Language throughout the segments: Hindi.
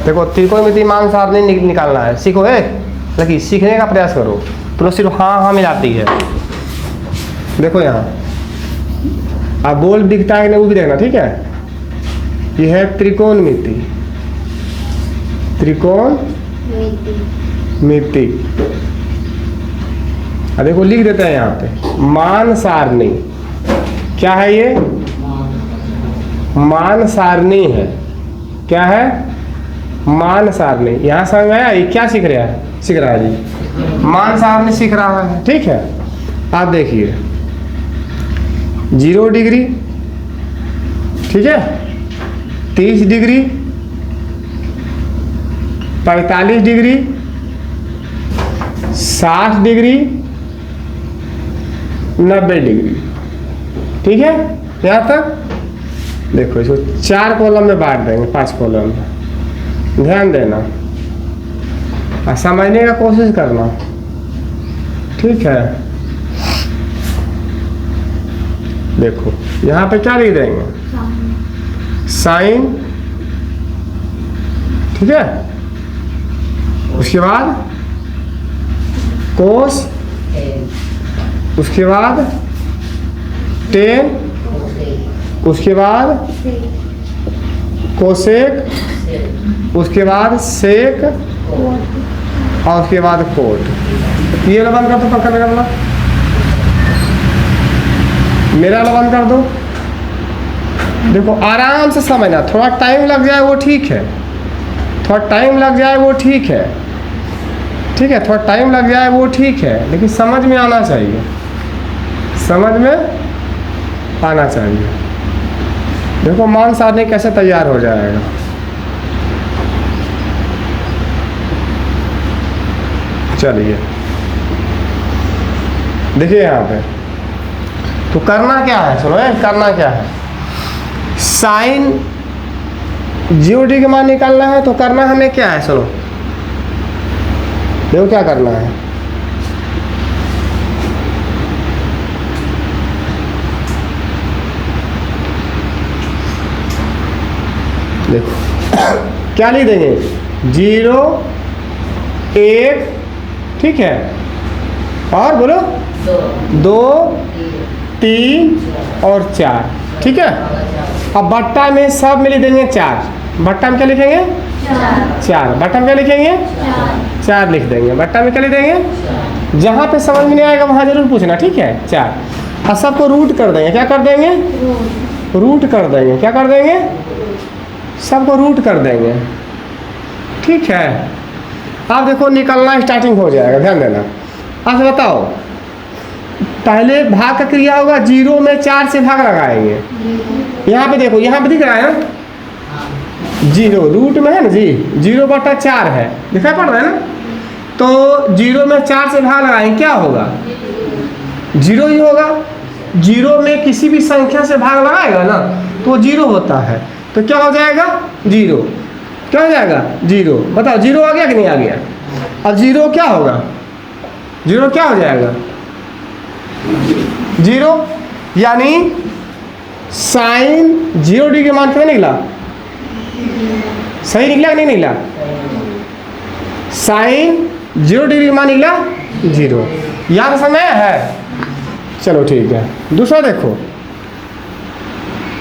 देखो त्रिकोणमिति मान सारणी निकालना है, सीखो है, देखिए सीखने का प्रयास करो। तो सिर्फ हाँ हाँ मिलाती है। देखो यहाँ अब बोल दिखता है कि नहीं वो भी देखना, ठीक है। ये है त्रिकोणमिति, त्रिकोणमिति। अब देखो लिख देते हैं यहाँ पे मान सारणी। क्या है ये? मान सारणी है। क्या है? मान सारणी। यहाँ समझ में आया? ये क्या सीख रहा है? सीख रहा है जी, मान सारणी सीख रहा है, ठीक है। आप देखिए 0 डिग्री, ठीक है, 30 डिग्री, 45 डिग्री, 60 डिग्री, 90 डिग्री, ठीक है। यहाँ तक देखो, इसको 4 कॉलम में बांट देंगे, 5 कॉलम में। ध्यान देना और समझने का कोशिश करना, ठीक है। देखो यहाँ पे क्या लिख देंगे? साइन, ठीक है। उसके बाद कोस, उसके बाद टेन, उसके बाद कोसेक, उसके बाद सेक और उसके बाद कोट। ये वाला बंद कर दो, पक्का मेरा वाला, मेरा वाला बंद कर दो। देखो आराम से समझना, थोड़ा टाइम लग जाए वो ठीक है, थोड़ा टाइम लग जाए वो ठीक है, ठीक है, थोड़ा टाइम लग जाए वो ठीक है, लेकिन समझ में आना चाहिए, समझ में आना चाहिए। देखो मान सारणी कैसे तैयार हो जाएगा। चलिए देखिए यहाँ पे तो करना क्या है, सुनो करना क्या है। साइन 0 डिग्री का मान निकालना है, तो करना हमें क्या है, सुनो देखो क्या करना है। देखो क्या लिख देंगे, 0 1, ठीक है, और बोलो 2 3 और 4, ठीक है। अब बट्टा में सब में लिख देंगे 4। बट्टा में क्या लिखेंगे? 4। बट्टा में क्या लिखेंगे? 4 लिख देंगे। बट्टा में क्या लिख देंगे? जहाँ पे समझ में नहीं आएगा वहाँ जरूर पूछना, ठीक है। 4 और सबको रूट कर देंगे। क्या कर देंगे? रूट कर देंगे। क्या कर देंगे? सबको रूट कर देंगे, ठीक है। अब देखो निकलना स्टार्टिंग हो जाएगा, ध्यान देना। अब बताओ, पहले भाग का क्रिया होगा, 0 में 4 से भाग लगाएंगे। यहाँ पे देखो, यहाँ पे दिख रहा है ना 0, रूट में है ना जी, 0/4 है, दिखाई पड़ रहा है ना। तो 0 में 4 से भाग लगाएंगे, क्या होगा? 0 ही होगा। 0 में किसी भी संख्या से भाग लगाएगा ना तो 0 होता है, तो क्या हो जाएगा? 0। क्या हो जाएगा? 0। बताओ 0 आ गया कि नहीं आ गया? अब 0 क्या होगा? 0 क्या हो जाएगा? 0 यानी साइन 0 डिग्री का मान कितना निकला? सही निकला नहीं निकला? साइन 0 डिग्री का मान निकला 0। याद समय है? चलो ठीक है। दूसरा देखो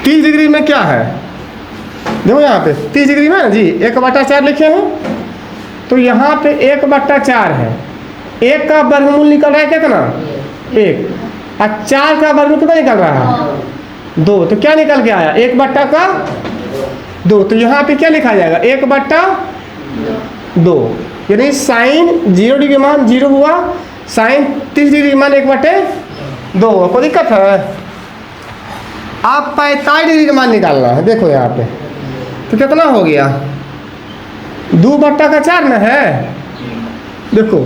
30 डिग्री में क्या है? देखो यहाँ पे 30 डिग्री में ना जी 1/4 लिखे हैं, तो यहाँ पे 1/4 है। 1 का वर्गमूल निकल रहा है कितना? 1। और 4 का वर्गमूल कितना निकल रहा है? 2। तो क्या निकल के आया? 1/2। तो यहाँ पे क्या लिखा जाएगा? 1/2। यानी साइन 0 डिग्री मान 0 हुआ, साइन 30 डिग्री मान 1/2। कोई दिक्कत है? आप 45 डिग्री का मान निकालना है। देखो यहाँ पे तो कितना हो गया? 2/4 ना है। देखो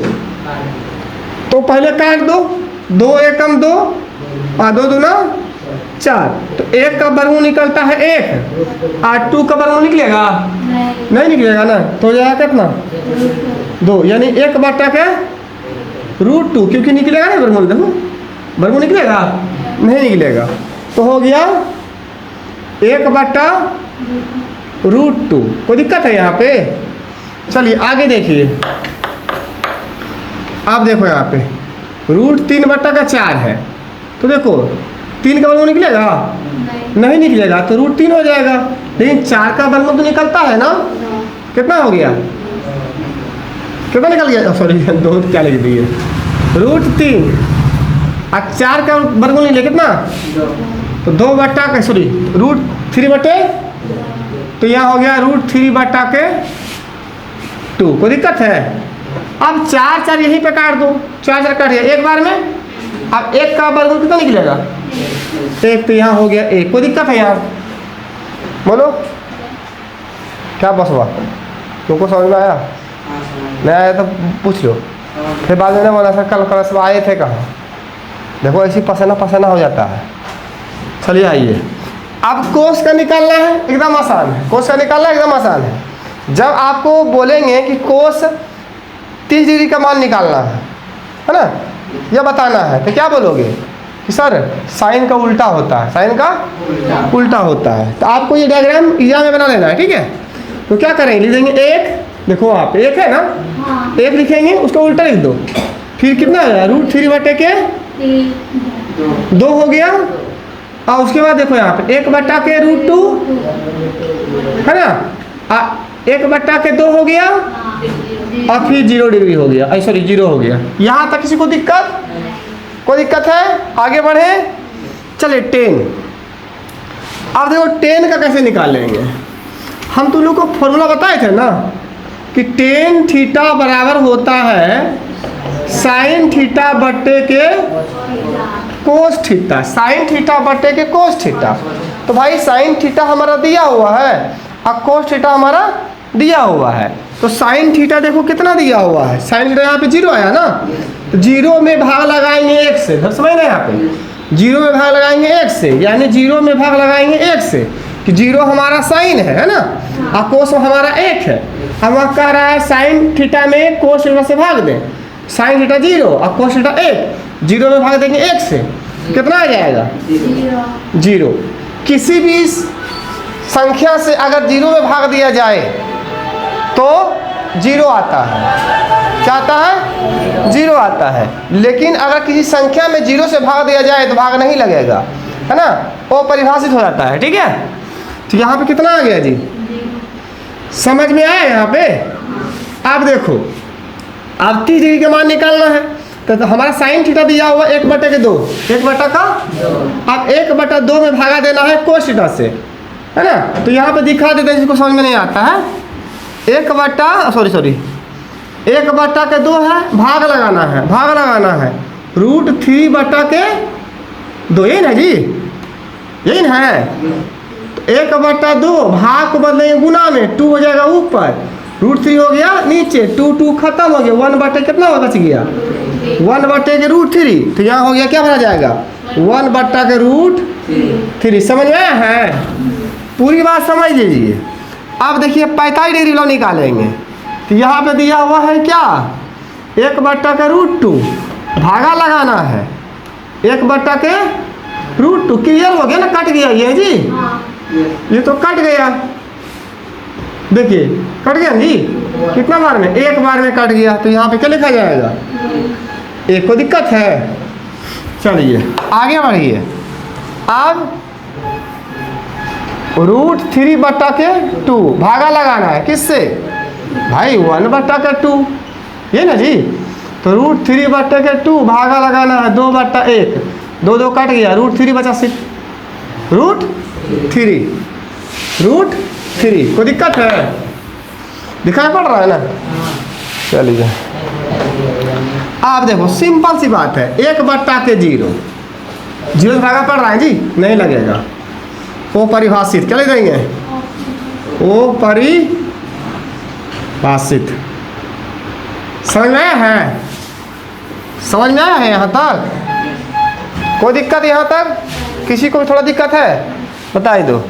तो पहले काट दो, 2 एकम 2 और 2 दूना 4। तो 1 का वर्गमूल निकलता है 1 और 2 का वर्गमूल निकलेगा? नहीं निकलेगा ना। तो हो जाएगा कितना? 2। यानी 1/√2, क्योंकि निकलेगा ना वर्गमूल। देखो वर्गमूल निकलेगा? नहीं निकलेगा। तो हो गया 1/√2 √2। कोई दिक्कत है यहाँ पे? चलिए आगे देखिए, आप देखो यहाँ पे √3/4 है, तो देखो 3 का वर्गमूल निकलेगा? नहीं निकलेगा, तो √3 हो जाएगा। लेकिन 4 का वर्गमूल तो निकलता है ना? कितना हो गया? कितना निकल गया? सॉरी, 2 क्या लिख दिए? √3 और 4 का वर्गमूल निकले कितना? तो 2 सॉरी √3/, तो यहाँ हो गया √3/2। कोई दिक्कत है? अब 4 यहीं पे काट दो, 4 काट दिया एक बार में। अब 1 का वर्गमूल कितना निकलेगा? 1, तो यहाँ हो गया 1। कोई दिक्कत है यहाँ? बोलो क्या बस हुआ? तुमको समझ में आया? नहीं आया तो पूछ लो, फिर बाद में बोला सर कल सब आए थे कहाँ। देखो ऐसी पसीना हो जाता है। चलिए आइए, अब कोस का निकालना है, एकदम आसान है। कोस का निकालना एकदम आसान है। जब आपको बोलेंगे कि कोस 30 डिग्री का मान निकालना है ना, या बताना है, तो क्या बोलोगे कि सर साइन का उल्टा होता है, साइन का उल्टा होता है। तो आपको ये डायग्राम एग्जाम में बना लेना है, ठीक है? तो क्या करेंगे, लिख देंगे 1, देखो आप 1 है ना, 1 लिखेंगे, उसका उल्टा लिख दो। फिर कितना है? √3/2 हो गया। और उसके बाद देखो यहाँ पे 1/√2 है ना, 1/2 हो गया, और फिर 0 डिग्री हो गया, सॉरी 0 हो गया। यहाँ तक किसी को दिक्कत? कोई दिक्कत है? आगे बढ़े, चलिए 10। अब देखो 10 का कैसे निकालेंगे। हम तुम लोग को फॉर्मूला बताए थे ना कि tan थीटा बराबर होता है sin थीटा बट्टे के कोस थीटा, sin थीटा बट्टे के कोस थीटा। तो भाई sin थीटा हमारा दिया हुआ है और कोस थीटा हमारा दिया हुआ है। तो sin थीटा देखो कितना दिया हुआ है, sin थीटा यहाँ पे 0 आया ना, तो 0 में भाग लगाएंगे 1 से। समझ रहे हैं? यहाँ पे 0 में भाग लगाएंगे 1 से, यानी 0 में भाग लगाएंगे 1 से कि 0 हमारा साइन है ना, और कोस हमारा 1 है। हम कह रहा है साइन थीटा में कोस थीटा से भाग दें, साइन थीटा 0 और कोस थीटा 1, 0 में भाग देंगे 1 से, कितना आ जाएगा? 0। किसी भी संख्या से अगर 0 में भाग दिया जाए तो 0 आता है। क्या आता है? 0 आता है। लेकिन अगर किसी संख्या में 0 से भाग दिया जाए तो भाग नहीं लगेगा, है ना, वो परिभाषित हो जाता है। ठीक है, तो यहाँ पे कितना आ गया जी? समझ में आया यहाँ पे? अब देखो, अब 30 डिग्री का मान निकालना है, तो हमारा साइन थीटा दिया हुआ 1/2, 1/2। अब 1/2 में भागा देना है कोस थीटा से, है ना। तो यहाँ पे दिखा देते हैं जिसको समझ में नहीं आता है। 1/2 है, भाग लगाना है, √3/2, यही ना जी, यही ना है। तो 1/2 भाग को बदलेंगे गुना में, 2 हो जाएगा ऊपर, √3 हो गया नीचे, 2 खत्म हो गया, 1/, कितना बच गया? 1/√3। तो यहाँ हो गया, क्या भरा जाएगा? 1/√3। समझ में आया है? पूरी बात समझ लीजिए। अब देखिए 45 डिग्री वाला निकालेंगे, तो यहाँ पे दिया हुआ है क्या? 1/√2, भागा लगाना है 1/√2। क्लियर हो गया ना? कट गया ये जी, ये तो कट गया, देखिए कट गया जी। कितना बार में? 1 बार में कट गया। तो यहाँ पे क्या लिखा जाएगा? 1। को दिक्कत है? चलिए आगे बढ़िए। अब √3/2 भागा लगाना है किससे? भाई 1/2, ये ना जी। तो √3/2 भागा लगाना है 2/1, 2 कट गया, √3 बचा सिर्फ, √3। कोई दिक्कत है? दिखाई पड़ रहा है ना? चलिए आप देखो, सिंपल सी बात है, 1/0, 0 भागा पड़ रहा है जी, नहीं लगेगा। वो परिभाषित क्या लिख देंगे? वो परिभाषित। समझ में आया है? समझ में आया है यहाँ तक? कोई दिक्कत यहाँ तक? किसी को भी थोड़ा दिक्कत है? बता ही दो।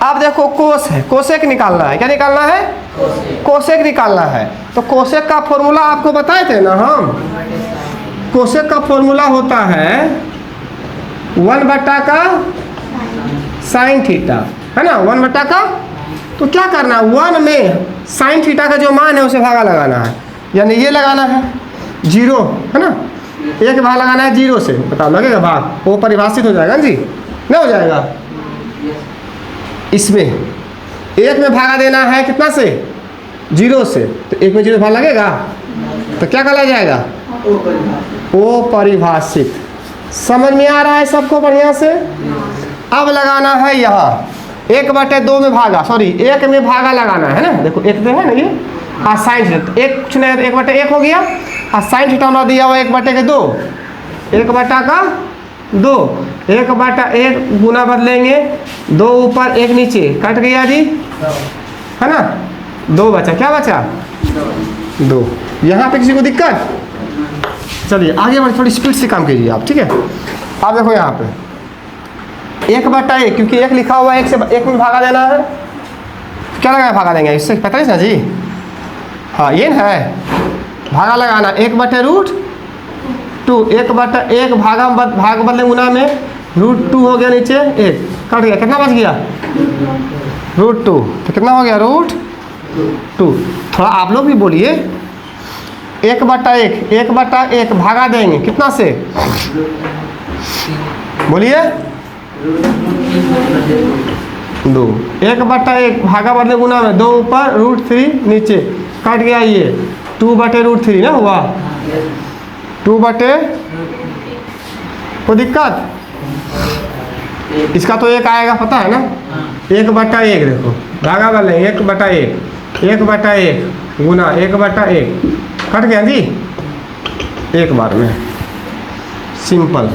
अब देखो कोस है, कोसेक निकालना है। क्या निकालना है? कोसेक निकालना है। तो कोसेक का फॉर्मूला आपको बताए थे ना हम। कोसेक का फॉर्मूला होता है 1/का साइन थीटा, है ना, 1/का तो क्या करना है, 1 में साइन थीटा का जो मान है उसे भागा लगाना है, यानी ये लगाना है 0 है ना, एक भाग लगाना है 0 से, बताओ लगेगा भाग, वो परिभाषित हो जाएगा जी, नहीं हो जाएगा। इसमें 1 में भागा देना है कितना से, 0 से, तो 1 में 0 भाग लगेगा तो क्या कहला जाएगा, ओ परिभाषित। समझ में आ रहा है सबको बढ़िया से। अब लगाना है यहाँ 1/2 में भागा, सॉरी 1 में भागा लगाना है ना, देखो 1 पे है ना ये, और साइन थीटा 1 चुने तो 1/1 हो गया, और साइन थीटा हमारा दिया हुआ 1/2, 1/2, 1/1 गुना बदलेंगे, 2 ऊपर 1 नीचे, कट गया जी, है ना, 2 बचा, क्या बचा 2। यहाँ पे किसी को दिक्कत, चलिए आगे बढ़े, थोड़ी स्पीड से काम कीजिए आप, ठीक है। आप देखो यहाँ पे 1/1, क्योंकि 1 लिखा हुआ है, 1 से 1 में भागा देना है, क्या लगाया भागा देंगे, इससे 45 ना जी, हाँ ये ना है, भागा लगाना 1/√2, 1/1 भाग बदले गुना में, √2 हो गया नीचे 1, कट गया, कितना बच गया √2, तो कितना हो गया √2। थोड़ा आप लोग भी बोलिए, 1/1 भागा देंगे कितना से, बोलिए 2, 1/1 भागा बदले गुना में, 2 ऊपर √3 नीचे, कट गया ये 2/√3 ना हुआ, 2 कोई दिक्कत, इसका तो 1 आएगा पता है ना, 1/1 देखो भागा बदले 1/1 गुना 1/1, कट गया जी एक बार में, सिंपल।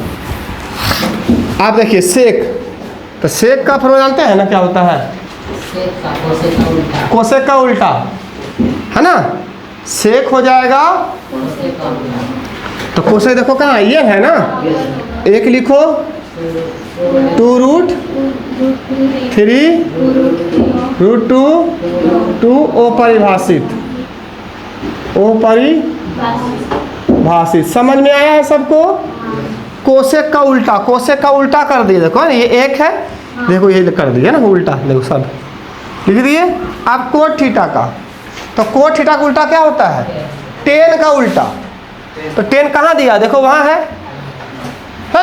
आप देखिए सेक, तो सेक का फॉर्मूला जानते हैं ना क्या होता है, कोसेक का उल्टा, है ना, सेक हो जाएगा, तो कोसेक देखो कहाँ ये है ना, 1 लिखो, 2√3√2 ओ परिभाषित, समझ में आया है सबको। कोसेक का उल्टा, कोसेक का उल्टा कर दिए, देखो ये 1 है, देखो ये कर दिया ना उल्टा, देखो सब लिख दिए। अब कोट थीटा का, तो कोट थीटा का उल्टा क्या होता है, टेन का उल्टा, तो टेन कहाँ दिया, देखो वहाँ है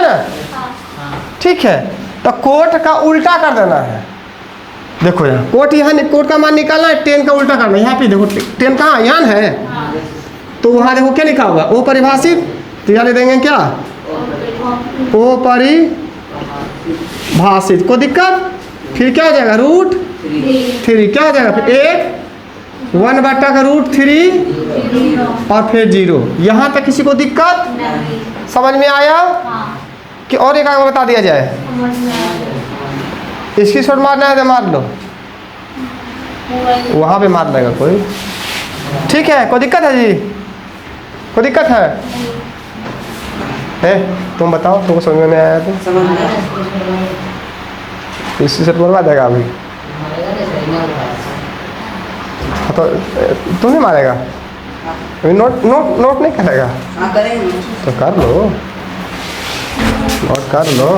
ना, ठीक है, तो कोट का उल्टा कर देना है, देखो यहाँ कोट, यहाँ कोट का मान निकालना है, टेन का उल्टा करना है, यहाँ पे देखो टेन कहाँ यहाँ है, तो वहाँ देखो क्या लिखा हुआ, ओ परिभाषित, तो यहाँ ले देंगे क्या, ओ परिभाषित, को दिक्कत, फिर क्या हो जाएगा √3, क्या हो जाएगा फिर 1/√3 और फिर 0। यहाँ तक किसी को दिक्कत, समझ में आया कि और एक आगे बता दिया जाए, इसकी शॉट मारना है तो मार लो, वहाँ पे मार लेगा कोई, ठीक है, कोई दिक्कत है जी, कोई दिक्कत है, तुम बताओ, तुमको समझ में नहीं आया तो इसकी शॉट मरवा देगा अभी, तो तुम नहीं मारेगा अभी, नोट नहीं करेगा, तो कर लो, नोट कर लो।